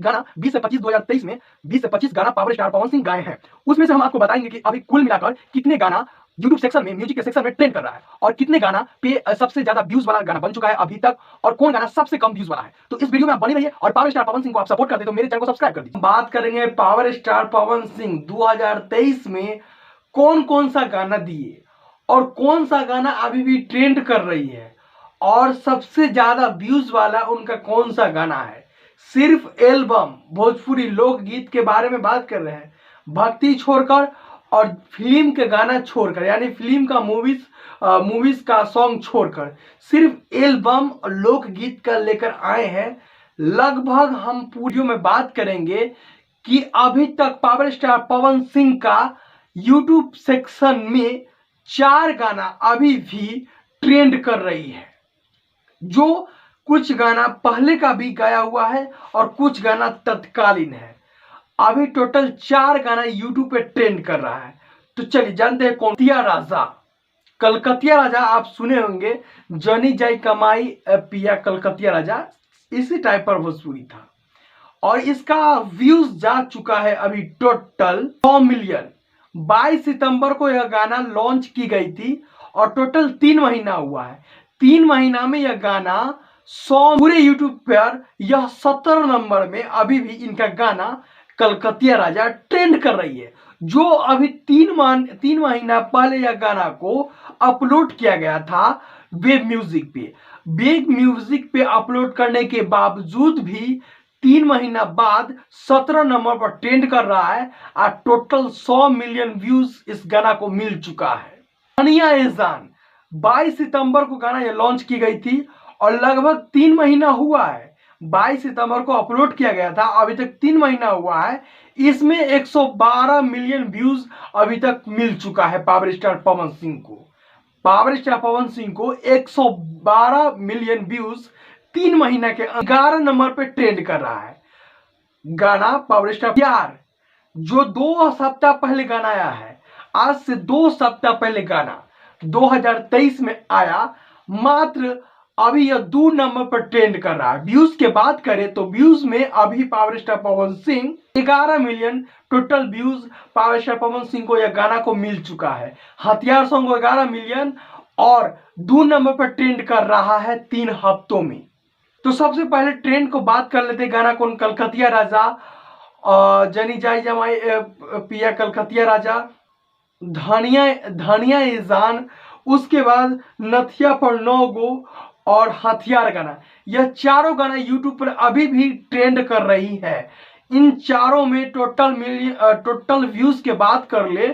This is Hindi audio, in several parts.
गाना 20 से 25 2023 में 20 से 25 गाना पावर स्टार पवन सिंह गाए हैं। उसमें से हम आपको बताएंगे कि अभी कुल मिलाकर कितने गाना यूट्यूब सेक्शन में, म्यूजिक के सेक्शन में ट्रेंड कर रहा है और कितने गाना पे सबसे ज्यादा व्यूज वाला गाना बन चुका है अभी तक और कौन गाना सबसे कम व्यूज वाला है। तो इस वीडियो में आप बने रहिए और पावर स्टार पवन सिंह को आप सपोर्ट करते तो मेरे चैनल को सब्सक्राइब कर दीजिए। बात करेंगे पावर स्टार पवन सिंह 2023 में कौन कौन सा गाना दिए और कौन सा गाना अभी भी ट्रेंड कर रही है और सबसे ज्यादा व्यूज वाला उनका कौन सा गाना है। सिर्फ एल्बम भोजपुरी लोकगीत के बारे में बात कर रहे हैं, भक्ति छोड़कर और फिल्म के गाना छोड़कर, यानी फिल्म का मूवीज का सॉन्ग छोड़कर सिर्फ एल्बम और लोकगीत का लेकर आए हैं। लगभग हम वीडियो में बात करेंगे कि अभी तक पावर स्टार पवन सिंह का यूट्यूब सेक्शन में 4 गाना अभी भी ट्रेंड कर रही है, जो कुछ गाना पहले का भी गाया हुआ है और कुछ गाना तत्कालीन है। अभी टोटल 4 गाना यूट्यूब पे ट्रेंड कर रहा है। तो चलिए जानते हैं कौन। कलकतिया राजा, कलकतिया राजा आप सुने होंगे, जनी जाई कमाई पिया कलकतिया राजा, इसी टाइप पर भोजपुरी था और इसका व्यूज जा चुका है अभी टोटल 100 मिलियन। 22 सितंबर को यह गाना लॉन्च की गई थी और टोटल 3 महीना हुआ है। 3 महीना में यह गाना 100 पूरे यूट्यूब पर यह 17 नंबर में अभी भी इनका गाना कलकतिया राजा ट्रेंड कर रही है। जो अभी 3 महीना पहले यह गाना को अपलोड किया गया था वेब म्यूजिक पे। वेब म्यूजिक पे अपलोड करने के बावजूद भी 3 महीना बाद 17 नंबर पर ट्रेंड कर रहा है और टोटल 100 मिलियन व्यूज इस गाना को मिल चुका है। धनिया ए जान 22 सितंबर को गाना यह लॉन्च की गई थी और लगभग 3 महीना हुआ है। 22 सितंबर को अपलोड किया गया था, अभी तक 3 महीना हुआ है। इसमें 112 मिलियन व्यूज अभी तक मिल चुका है पावर स्टार पवन सिंह को। पावर स्टार पवन सिंह को 112 मिलियन व्यूज 3 महीना के 11 नंबर पे ट्रेंड कर रहा है। गाना पावर स्टार प्यार जो 2 सप्ताह पहले गाना आया है, आज से 2 सप्ताह पहले गाना 2023 में आया, मात्र अभी यह 2 नंबर पर ट्रेंड कर रहा है। व्यूज के बात करें तो व्यूज में अभी power star Pawan Singh 11 million total views power star Pawan Singh को यह गाना को मिल चुका है। हथियार सॉन्ग 11 मिलियन और 2 नंबर पर ट्रेंड कर रहा है 3 हफ्तों में। तो सबसे पहले ट्रेंड को बात कर लेते गाना कौन, कलकतिया राजा, जनी जाई जमाई पिया कलकतिया राजा, धनिया ए जान, उसके बाद नथिया पर 9 गो और हथियार गाना। यह चारों गाना यूट्यूब पर अभी भी ट्रेंड कर रही है। इन चारों में टोटल व्यूज के बात कर ले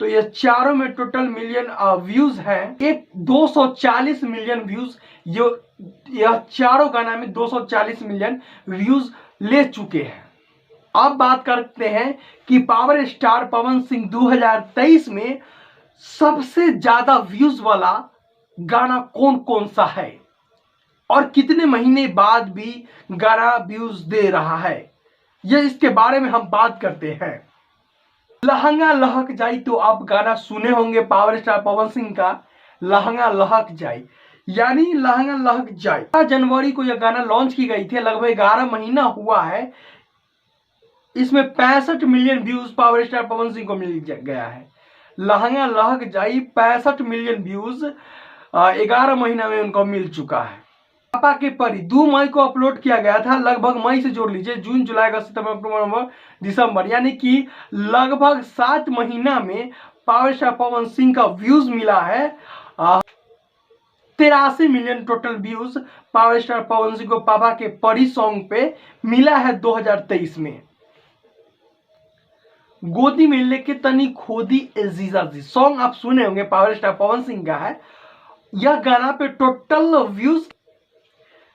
तो यह चारों में टोटल मिलियन व्यूज है। एक 240 मिलियन व्यूज यह चारों गाना में 240 मिलियन व्यूज ले चुके हैं। अब बात करते हैं कि पावर स्टार पवन सिंह 2023 में सबसे ज्यादा व्यूज वाला गाना कौन कौन सा है और कितने महीने बाद भी गाना व्यूज दे रहा है, ये इसके बारे में हम बात करते हैं। लहंगा लहक जाई, तो आप गाना सुने होंगे पावर स्टार पवन सिंह का लहंगा लहक जाई, यानी लहंगा लहक जाई 4 जनवरी को यह गाना लॉन्च की गई थी। लगभग 11 महीना हुआ है। इसमें 65 million views power star Pawan Singh को मिल गया है। लहंगा लहक जाई 65 मिलियन व्यूज 11 महीना में उनको मिल चुका है। पापा के परी 2 मई को अपलोड किया गया था। लगभग मई से जोड़ लीजिए, जून जुलाई अगस्त सितंबर अक्टूबर नवंबर दिसंबर, यानी कि लगभग 7 महीना में पावर स्टार पवन सिंह का व्यूज मिला है 83 million total views power star Pawan Singh को पापा के परी सॉन्ग पे मिला है 2023 में। गोदी में लेके तनी खोदी जीजा जी सॉन्ग आप सुने होंगे, पावर स्टार पवन सिंह का है। यह गाना पे टोटल व्यूज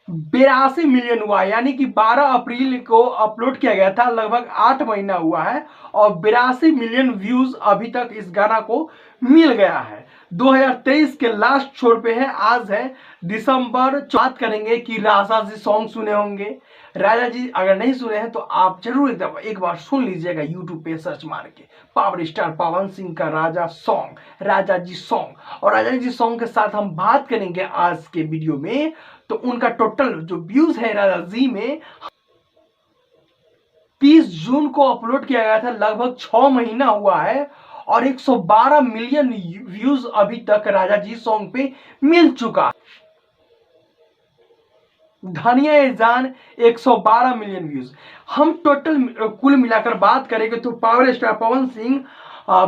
82 मिलियन हुआ, यानी कि 12 अप्रैल को अपलोड किया गया था। लगभग 8 महीना हुआ है और 82 मिलियन व्यूज अभी तक इस गाना को मिल गया है। 2023 के लास्ट छोर पे है, आज है दिसंबर। बात करेंगे कि राजा जी सॉन्ग सुने होंगे। राजा जी अगर नहीं सुने हैं तो आप जरूर एक बार सुन लीजिएगा, यूट्यूब पे सर्च मार के पावर स्टार पवन सिंह का राजा सॉन्ग, राजा जी सॉन्ग। और राजा जी सॉन्ग के साथ हम बात करेंगे आज के वीडियो में, तो उनका टोटल जो व्यूज है राजा जी में 30 जून को अपलोड किया गया था, लगभग 6 महीना हुआ है और 112 मिलियन व्यूज अभी तक राजा जी सॉन्ग पे मिल चुका है। धनिया ए जान 112 मिलियन व्यूज। हम टोटल कुल मिलाकर बात करेंगे तो पावर स्टार पवन सिंह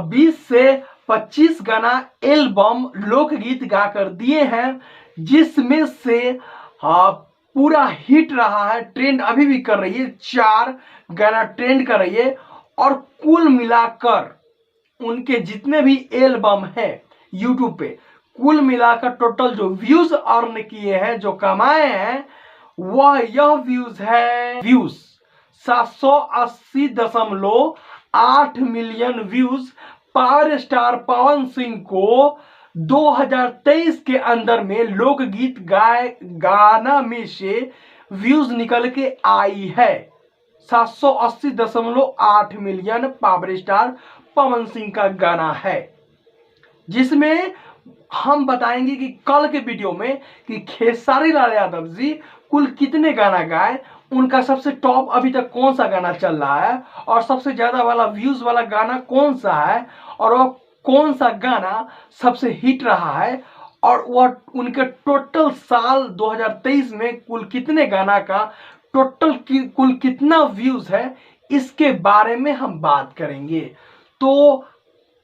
20 से 25 गाना एल्बम लोकगीत गाकर दिए हैं, जिसमें से पूरा हिट रहा है, ट्रेंड अभी भी कर रही है, 4 गाना ट्रेंड कर रही है। और कुल मिलाकर उनके जितने भी एल्बम है यूट्यूब पे, कुल मिलाकर टोटल जो व्यूज अर्न किए हैं, जो कमाए हैं, वह यह views 780.8 million views power star Pawan Singh को 2023 के अंदर में लोकगीत गाना में से व्यूज निकल के आई है। 780.8 million power star Pawan Singh का गाना है, जिसमें हम बताएंगे कि कल के वीडियो में कि खेसारी लाल यादव जी कुल कितने गाना गाए, उनका सबसे टॉप अभी तक कौन सा गाना चल रहा है और सबसे ज्यादा वाला व्यूज वाला गाना कौन सा है, और वह कौन सा गाना सबसे हिट रहा है, और वह उनके टोटल साल 2023 में कुल कितने गाना का टोटल कुल कितना व्यूज है, इसके बारे में हम बात करेंगे। तो